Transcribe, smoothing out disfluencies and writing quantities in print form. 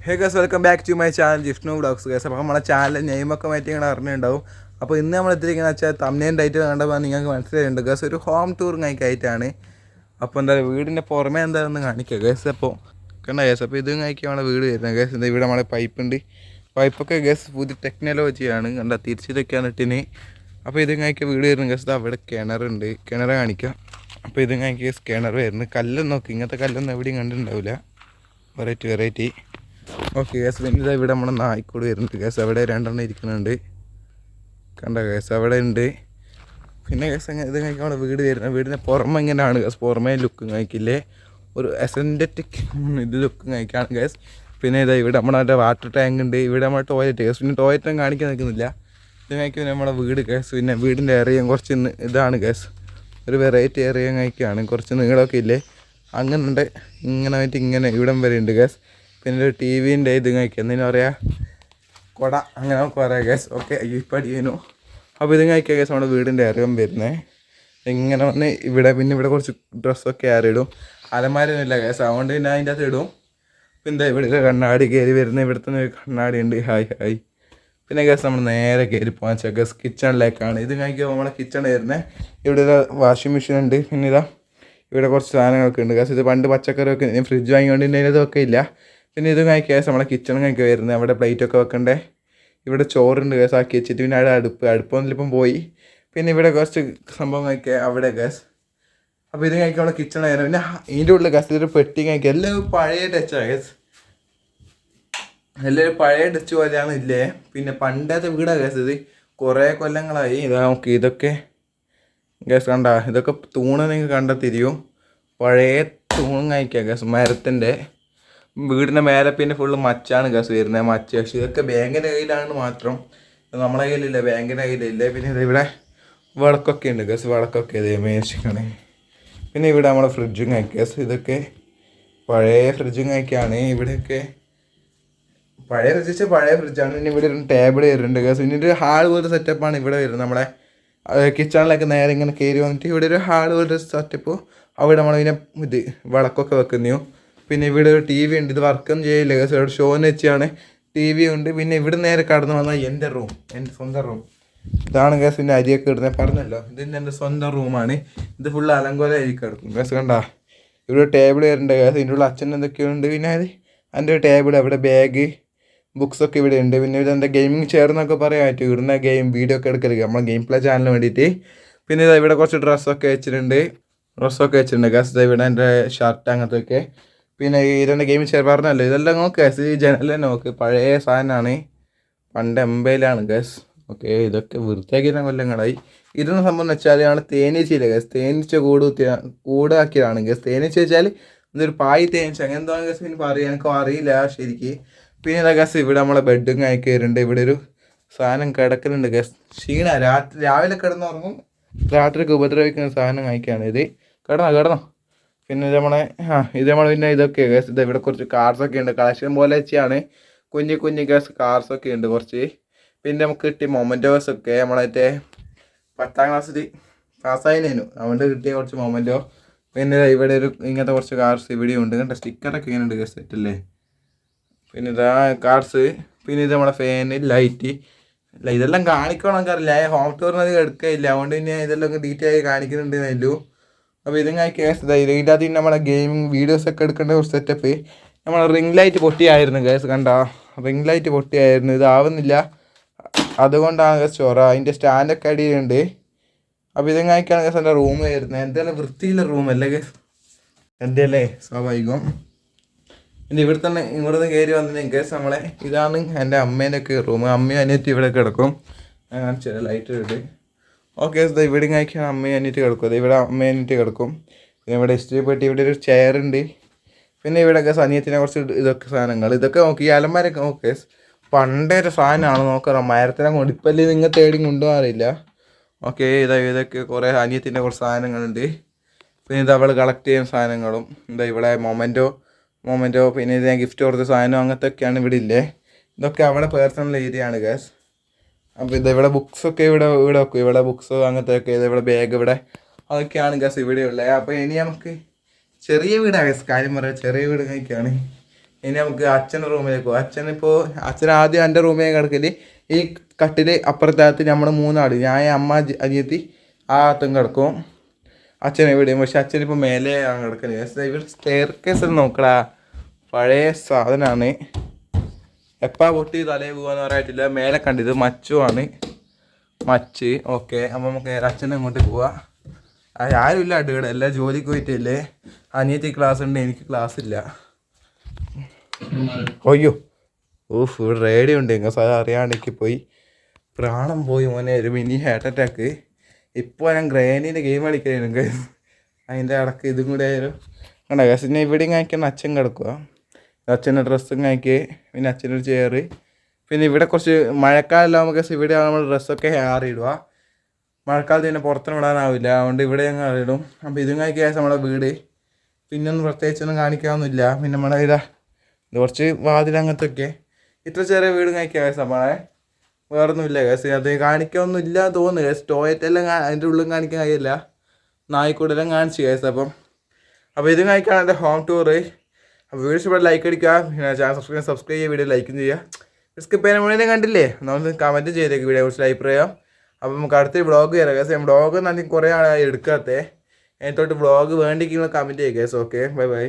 Hey guys welcome back to my channel Jishnu vlogs guys. അപ്പോൾ നമ്മുടെ channel നെയിമൊക്കെ മാറ്റി ഇങ്ങനെ അറിഞ്ഞിട്ടുണ്ടാവും. അപ്പോൾ ഇന്ന് നമ്മൾ എത്തിയിരിക്കുന്നത് വെച്ചാൽ തമ്മിലും ടൈറ്റിൽ കണ്ടപ്പോൾ നിങ്ങൾക്ക് മനസ്സിലായിട്ടുണ്ട് ഗസ്, ഒരു ഹോം ടൂർ കഴിക്കായിട്ടാണ്. അപ്പോൾ എന്താ വീടിൻ്റെ പുറമേ എന്താണെന്ന് കാണിക്കുക ഗസ്. അപ്പോൾ കണ്ട ഗസ്, അപ്പോൾ ഇത് കഴിക്കാൻ നമ്മളെ വീട് വരുന്നത് ഗസ്. എന്താ ഇവിടെ നമ്മളെ പൈപ്പുണ്ട്, പൈപ്പൊക്കെ ഗസ് പുതിയ ടെക്നോളജിയാണ് കണ്ട, തിരിച്ചിട്ടൊക്കെയാണ് ഇട്ടിന്. അപ്പോൾ ഇത് കഴിക്കാൻ വീട് വരുന്നത് ഗസ്. അവിടെ കിണറുണ്ട്, കിണർ കാണിക്കാം. അപ്പോൾ ഇത് കഴിക്കുക കിണർ വരുന്നത്. കല്ലൊന്നും നോക്കി, ഇങ്ങനത്തെ കല്ലൊന്നും എവിടെയും കണ്ടിട്ടുണ്ടാവില്ല, വെറൈറ്റി. Okay gas. പിന്നെ ഇവിടെ നമ്മുടെ നായ്ക്കോട് വരുന്നുണ്ട് ഗ്യാസ്. അവിടെ രണ്ടെണ്ണം ഇരിക്കുന്നുണ്ട് കണ്ട ഗ്യാസ്, അവിടെ ഉണ്ട്. പിന്നെ ഗ്യാസ് ഇത് കഴിക്കാൻ നമ്മുടെ വീട് വരുന്നത്. വീടിൻ്റെ പുറമെ ഇങ്ങനെയാണ് ഗ്യാസ്, പുറമേ ലുക്കും കഴിക്കില്ലേ, ഒരു എസൻറ്ററ്റിക് ഇത് ലുക്കും കഴിക്കാണ് ഗ്യാസ്. പിന്നെ ഇതാ ഇവിടെ നമ്മുടെ വാട്ടർ ടാങ്ക് ഉണ്ട്, ഇവിടെ നമ്മുടെ ടോയ്ലറ്റ് ഗ്യാസ്. പിന്നെ ടോയ്ലറ്റും കാണിക്കാൻ നിൽക്കുന്നില്ല. ഇത് കഴിക്കുമ്പോൾ നമ്മുടെ വീട് ഗ്യാസ്. പിന്നെ വീടിൻ്റെ ഏറിയ കുറച്ച് ഇതാണ് ഗ്യാസ്, ഒരു വെറൈറ്റി ഏറിയ കഴിക്കുകയാണ്. കുറച്ച് നീളമൊക്കെ ഇല്ലേ, അങ്ങനെ ഉണ്ട്. ഇങ്ങനെ ഇവിടം വരെ ഉണ്ട് ഗ്യാസ്. പിന്നെ ഒരു ടി വിൻ്റെ ഇത് കഴിക്കുക, എന്തിനാ പറയുക, കൊട, അങ്ങനെ പറയാം ഗ്യാസ്. ഓക്കെ ഇപ്പം അടിയേനു. അപ്പോൾ ഇത് കഴിക്കുക ഗ്യാസ്, നമ്മുടെ വീടിൻ്റെ അറിയാൻ വരുന്നത്. ഇങ്ങനെ വന്ന് ഇവിടെ പിന്നെ ഇവിടെ കുറച്ച് ഡ്രസ്സൊക്കെ ആറിയിടും, അലമാരൊന്നുമില്ല ഗ്യാസ്, അതുകൊണ്ട് പിന്നെ അതിൻ്റെ അകത്ത് ഇടും. പിന്നെ ഇവിടെ കണ്ണാടി കയറി വരുന്നത്, ഇവിടുത്തെ ഒരു കണ്ണാടി ഉണ്ട്, ഹായ്. പിന്നെ ഗ്യാസ് നമ്മൾ നേരെ കയറി പോകാൻ വെച്ചാൽ ഗ്യാസ് കിച്ചണിലേക്കാണ്. ഇത് കഴിക്കുമ്പോൾ നമ്മളെ കിച്ചൺ വരുന്നത്. ഇവിടെ ഒരു വാഷിംഗ് മെഷീൻ ഉണ്ട്. പിന്നെ ഇതാ ഇവിടെ കുറച്ച് സാധനങ്ങളൊക്കെ ഉണ്ട് ഗ്യാസ്. ഇത് പണ്ട് പച്ചക്കറിയൊക്കെ ഫ്രിഡ്ജ് വാങ്ങിക്കൊണ്ട് ഇതൊക്കെ ഇല്ല. പിന്നെ ഇത് കഴിക്കുക നമ്മുടെ കിച്ചൺ കഴിക്കുക വരുന്നത്. അവിടെ പ്ലേറ്റൊക്കെ വെക്കണ്ടേ. ഇവിടെ ചോറുണ്ട് ഗ്യാസ് ആക്കി വെച്ചിട്ട്. പിന്നെ അവിടെ അടുപ്പൊന്നും ഇപ്പം പോയി. പിന്നെ ഇവിടെ കുറച്ച് സംഭവം കഴിക്കുക അവിടെ ഗ്യാസ്. അപ്പോൾ ഇത് കഴിക്കുക നമ്മുടെ കിച്ചൺ ആയിരുന്നു. പിന്നെ ഇതിൻ്റെ ഉള്ളിൽ ഗ്യാസ് ഇതൊരു പെട്ടി കഴിക്കുക. എല്ലാവരും പഴയ ടച്ചാണ് ഗ്യാസ്, എല്ലാവരും പഴയ ടച്ച് പോലെയാണ് ഇല്ലേ. പിന്നെ പണ്ടത്തെ വീടാണ് ഗ്യാസ്. ഇത് കുറേ കൊല്ലങ്ങളായി. ഇതാ നോക്കി, ഇതൊക്കെ ഗ്യാസ് കണ്ട, ഇതൊക്കെ തൂണ് നിങ്ങൾക്ക് കണ്ടാൽ തിരിയും. പഴയ തൂണും കഴിക്കുക ഗ്യാസ്, മരത്തിൻ്റെ. വീടിൻ്റെ മേലെ പിന്നെ ഫുള്ള് മച്ചാണ് ഗ്യാസ് വരുന്നത്, മച്ച. പക്ഷേ ഇതൊക്കെ ബാങ്കിൻ്റെ കയ്യിലാണ് മാത്രം, നമ്മളെ കയ്യിലില്ല, ബാങ്കിൻ്റെ കയ്യിലില്ല. പിന്നെ ഇവിടെ വിളക്കൊക്കെ ഉണ്ട് ഗ്യാസ്, വിളക്കൊക്കെ ഇതേ മേശിക്കാണ്. പിന്നെ ഇവിടെ നമ്മളെ ഫ്രിഡ്ജും കഴിക്കുക. ഇതൊക്കെ പഴയ ഫ്രിഡ്ജും കഴിക്കുകയാണ്. ഇവിടെയൊക്കെ പഴയ ഫ്രിഡ്ജാണ്. പിന്നെ ഇവിടെ ഒരു ടേബിൾ വരുന്നുണ്ട് ഗ്യാസ്. പിന്നെ ഒരു ഹാൾ പോലത്തെ സെറ്റപ്പാണ് ഇവിടെ വരുന്നത്. നമ്മളെ കിച്ചണിലൊക്കെ നേരെ ഇങ്ങനെ കയറി വന്നിട്ട് ഇവിടെ ഒരു ഹാൾ പോലത്തെ സെറ്റപ്പ്. അവിടെ നമ്മളിങ്ങനെ ഇത് വിളക്കൊക്കെ വെക്കുന്നു. പിന്നെ ഇവിടെ ഒരു ടി വി ഉണ്ട്, ഇത് വർക്കൊന്നും ചെയ്യില്ല ഗ്യാസ്, ഇവിടെ ഷോന്ന് വെച്ചാണ്. ടി വി ഉണ്ട്. പിന്നെ ഇവിടെ നേരെ കടന്നു വന്നാൽ എൻ്റെ റൂം, എൻ്റെ സ്വന്തം റൂം ഇതാണ് ഗ്യാസ്. പിന്നെ അരിയൊക്കെ ഇടുന്നത് പറഞ്ഞല്ലോ, ഇതിൻ്റെ എൻ്റെ സ്വന്തം റൂമാണ്. ഇത് ഫുള്ള് അലങ്കോലമായിരിക്കും കിടക്കും ഗ്യാസ്. കണ്ടാ ഇവിടെ ടേബിൾ വരുന്നുണ്ട് ഗ്യാസ്. ഇതിൻ്റെ ഉള്ള അച്ഛൻ എന്തൊക്കെയുണ്ട്. പിന്നെ അത് എൻ്റെ ഒരു ടേബിൾ, അവിടെ ബാഗ്, ബുക്സൊക്കെ ഇവിടെ ഉണ്ട്. പിന്നെ ഇതെൻ്റെ ഗെയിമിങ് ചെയർ എന്നൊക്കെ പറയാൻ പറ്റും. ഇടുന്ന ഗെയിം വീഡിയോ ഒക്കെ എടുക്കരുത് നമ്മളെ ഗെയിം പ്ലേ ചാനലിന് വേണ്ടിയിട്ട്. പിന്നെ ഇതാ ഇവിടെ കുറച്ച് ഡ്രസ്സൊക്കെ വെച്ചിട്ടുണ്ട് ഗ്യാസ്. ഇവിടെ എൻ്റെ ഷർട്ട് അങ്ങനത്തെയൊക്കെ. പിന്നെ ഇതെൻ്റെ ഗെയിമിങ് ചെയർ പറഞ്ഞല്ലോ, ഇതെല്ലാം നോക്ക് ഗ്യാസ്. ഈ ജനലെല്ലാം നോക്ക്, പഴയ സാധനമാണ്, പണ്ട് എംബയിലാണ് ഗ്യാസ്. ഓക്കെ ഇതൊക്കെ വൃത്തിയാക്കിയ കൊല്ലങ്ങളായി. ഇതെന്ന് സംഭവം വെച്ചാൽ ആണ് തേനീച്ചയില്ല ഗ്യാസ്, തേനീച്ച കൂടാക്കിയതാണ് ഗ്യാസ്. തേനീച്ച വെച്ചാൽ എന്തൊരു പായ് തേനീച്ച അങ്ങനെ എന്തോ ഗ്യാസ്. പിന്നെ പറയാൻ എനിക്ക് അറിയില്ല ശരിക്ക്. പിന്നെ ഇതാ ഗ്യാസ് ഇവിടെ നമ്മളെ ബെഡും കയറിയിട്ടുണ്ട്. ഇവിടെ ഒരു സാധനം കിടക്കലുണ്ട് ഗ്യാസ്. രാവിലെ കിടന്നുറങ്ങും, രാത്രിക്ക് ഉപദ്രവിക്കുന്ന സാധനം കഴിക്കുകയാണ് ഇത്. കിടന്നോ. പിന്നെ ഇത് നമ്മൾ പിന്നെ ഇതൊക്കെ ഗ്യാസ്. ഇത് ഇവിടെ കുറച്ച് കാർസൊക്കെ ഉണ്ട്, കളക്ഷൻ പോലെ വെച്ചാണ്. കുഞ്ഞു ഗ്യാസ് കാർസൊക്കെ ഉണ്ട് കുറച്ച്. പിന്നെ നമുക്ക് കിട്ടിയ മൊമെൻറ്റോസ് ഒക്കെ നമ്മളെ 10ാം ക്ലാസ്സിൽ പാസ്സായതിനു അതുകൊണ്ട് കിട്ടിയ കുറച്ച് മൊമെൻറ്റോ. പിന്നെ ഇവിടെ ഒരു ഇങ്ങനത്തെ കുറച്ച് കാർസ് ഇവിടെയും ഉണ്ട് കണ്ട, സ്റ്റിക്കറൊക്കെ ഇങ്ങനെ ഉണ്ട് ഗ്യാസ്, സെറ്റല്ലേ. പിന്നെ ഇതാ കാർസ്. പിന്നെ ഇത് നമ്മളെ ഫാന്, ലൈറ്റ്. ഇതെല്ലാം കാണിക്കണമെന്നൊക്കെ അറിയില്ല, ഹോം ടൂറിനത് എടുക്കില്ല, അതുകൊണ്ട് പിന്നെ ഇതെല്ലാം ഡീറ്റെയിൽ ആയി കാണിക്കുന്നുണ്ടെന്നല്ലോ. അപ്പോൾ ഇതിങ്ങനെ കേസ് ഇതിൻ്റെ അകത്ത് നമ്മളെ ഗെയിമിങ് വീഡിയോസൊക്കെ എടുക്കേണ്ട ഒരു സെറ്റപ്പ്. നമ്മൾ റിംഗ് ലൈറ്റ് പൊട്ടിയായിരുന്നു കേസ്, കണ്ട റിംഗ് ലൈറ്റ് പൊട്ടിയായിരുന്നു, ഇതാവുന്നില്ല, അതുകൊണ്ടാണ് കേസ് ചോറ. അതിൻ്റെ സ്റ്റാൻഡൊക്കെ അടിയിലുണ്ട്. അപ്പോൾ ഇതിങ്ങനെയൊക്കെയാണ് കേസ് എൻ്റെ റൂം വരുന്നത്. എന്തായാലും വൃത്തിയില്ല റൂമല്ലേ കേസ്, എൻ്റെ അല്ലേ സ്വാഭാവികം. പിന്നെ ഇവിടെ നിന്ന് കയറി വന്നിട്ട് കേസ് നമ്മളെ ഇതാണ് എൻ്റെ അമ്മേൻ്റെ ഒക്കെ റൂം. അമ്മയും അനിയത്തി ഇവിടെ കിടക്കും. ഞാൻ കാണിച്ചു ലൈറ്റ് ഇട്ട്. ഓക്കെ ഇവിടെ കഴിക്കാൻ അമ്മയും അനിയത്തി കിടക്കും. ഇവിടെ അമ്മയും അനിയത്തി കിടക്കും. പിന്നെ ഇവിടെ ഇസ്തിരി പെട്ടി, ഇവിടെ ഒരു ചെയർ ഉണ്ട്. പിന്നെ ഇവിടെ അനിയത്തിനെ കുറച്ച് ഇതൊക്കെ സാധനങ്ങൾ, ഇതൊക്കെ നോക്കി ഈ അലമാരൊക്കെ നോക്കി പണ്ടേ ഒരു സാധനമാണ് നോക്കാം. മരത്തിനെ കൊണ്ട് ഇപ്പം നിങ്ങൾ തേടി കൊണ്ടുപോകാറില്ല. ഓക്കെ ഇതൊക്കെ കുറേ അനിയത്തിൻ്റെ കുറച്ച് സാധനങ്ങളുണ്ട്. പിന്നെ ഇത് അവൾ കളക്ട് ചെയ്യുന്ന സാധനങ്ങളും ഇവിടെ മൊമെൻറ്റോ. പിന്നെ ഇത് ഞാൻ ഗിഫ്റ്റ് കൊടുത്ത സാധനം അങ്ങനത്തെ ഒക്കെയാണ് ഇവിടെ ഇല്ലേ. ഇതൊക്കെ അവിടെ പേഴ്സണൽ ഏരിയ ആണ് ഗ്യാസ്. അപ്പോൾ ഇവിടെ ബുക്സൊക്കെ ഇവിടെ വെക്കും, ഇവിടെ ബുക്സ് അങ്ങനത്തെ ഒക്കെ. ഇവിടെ ബാഗ് ഇവിടെ അതൊക്കെയാണ് ഗ്യാസ് ഇവിടെ ഉള്ളത്. അപ്പോൾ ഇനി നമുക്ക് ചെറിയ വീടാണ് ഗ്യാസ്, കാര്യം പറയാം, ചെറിയ വീട് കഴിക്കുകയാണ്. ഇനി നമുക്ക് അച്ഛൻ്റെ റൂമിലേക്ക് പോകും. അച്ഛൻ ആദ്യം എൻ്റെ റൂമിലേക്ക് കിടക്കല്. ഈ കട്ടിൽ അപ്പുറത്തകത്ത് നമ്മൾ മൂന്നാൾ, ഞാൻ, അമ്മ, അനിയത്തി ആ അകത്തും കിടക്കും. അച്ഛനെ എവിടെയും. പക്ഷെ അച്ഛനിപ്പോൾ മേലെ ആണ് കിടക്കുന്നത്. ഇവിടെ സ്റ്റെയർ കേസ് നോക്കടാ, പഴയ സാധനമാണ്. എപ്പാ പൊട്ടി തലേ പോകാന്ന് പറയാറ്റില്ല. മേലെ കണ്ടിത് മച്ചുമാണ്, മച്ച്. ഓക്കെ, അപ്പം നമുക്ക് അച്ഛനെ അങ്ങോട്ട് പോവാം. ആരുമില്ല അടുക്കള, എല്ലാം ജോലിക്ക് പോയിട്ടില്ലേ. അനിയത്തി ക്ലാസ് ഉണ്ട്, എനിക്ക് ക്ലാസ് ഇല്ല. അയ്യോ ഓഫ്, ഇവിടെ റേഡിയോ ഉണ്ട്. അത് അറിയാണ്ടെനിക്ക് പോയി പ്രാണം പോയി മോനെ. ഒരു മിനി ഹാർട്ട് അറ്റാക്ക്. ഇപ്പോൾ ഞാൻ ഗ്രാനീൻ്റെ ഗെയിം കളിക്കായിരുന്നു. അതിൻ്റെ ഇടക്ക് ഇതും കൂടെ ആയാലും കണ്ട കേസ്. പിന്നെ ഇവിടെയും കഴിക്കുന്ന അച്ഛൻ കിടക്കുക. അച്ഛൻ്റെ ഡ്രസ്സും കഴിക്കുക, പിന്നെ അച്ഛനൊരു ചെയറ്. പിന്നെ ഇവിടെ കുറച്ച് മഴക്കാലമാകുമ്പോൾ കേസ് ഇവിടെ നമ്മൾ ഡ്രസ്സൊക്കെ ആറിയിടുക. മഴക്കാലത്ത് പിന്നെ പുറത്തുനിന്ന് വിടാനാവില്ല, അതുകൊണ്ട് ഇവിടെ ഞങ്ങൾ ഇടും. അപ്പോൾ ഇതും കഴിക്കുക നമ്മുടെ വീട്. പിന്നെ ഒന്നും പ്രത്യേകിച്ചൊന്നും കാണിക്കാനൊന്നുമില്ല. പിന്നെ നമ്മുടെ ഇത് കുറച്ച് വാതിൽ അങ്ങനത്തെ ഒക്കെ. ഇത്ര ചെറിയ വീട് കഴിക്കുക കേസ്. നമ്മളെ വേറൊന്നുമില്ല കേസ്. അത് കാണിക്കാനൊന്നും ഇല്ല തോന്നുന്നു കേസ്. ടോയ്ലറ്റ് എല്ലാം അതിൻ്റെ ഉള്ളിൽ കാണിക്കാൻ കഴിയില്ല. നായിക്കൂടെല്ലാം കാണിച്ചു കേസ്. അപ്പോൾ ഇതും കഴിക്കാണ് എൻ്റെ ഹോം ടൂറ്. അപ്പോൾ വീഡിയോ ഇഷ്ടപ്പെട്ട ലൈക്ക് അടിക്കുക, പിന്നെ ചാനൽ സബ്സ്ക്രൈബ് ചെയ്യുക, വീഡിയോ ലൈക്കും ചെയ്യുക. സ്കിപ്പ് ചെയ്യാൻ മുന്നേ കണ്ടില്ലേ, നമ്മൾ കമൻറ്റ് ചെയ്തേക്ക് വീഡിയോ കുറിച്ച് അഭിപ്രായം. അപ്പോൾ നമുക്ക് അടുത്തൊരു വ്ളോഗ് ചെയ്യാം കേസ്. വ്ളോഗ് നല്ല കുറേ ആളായി എടുക്കാത്തേ. അതിനോട്ട് വ്ളോഗ് വേണ്ടിക്കുന്ന കമൻറ്റ് ചെയ്യുക കേസ്. Okay, bye bye.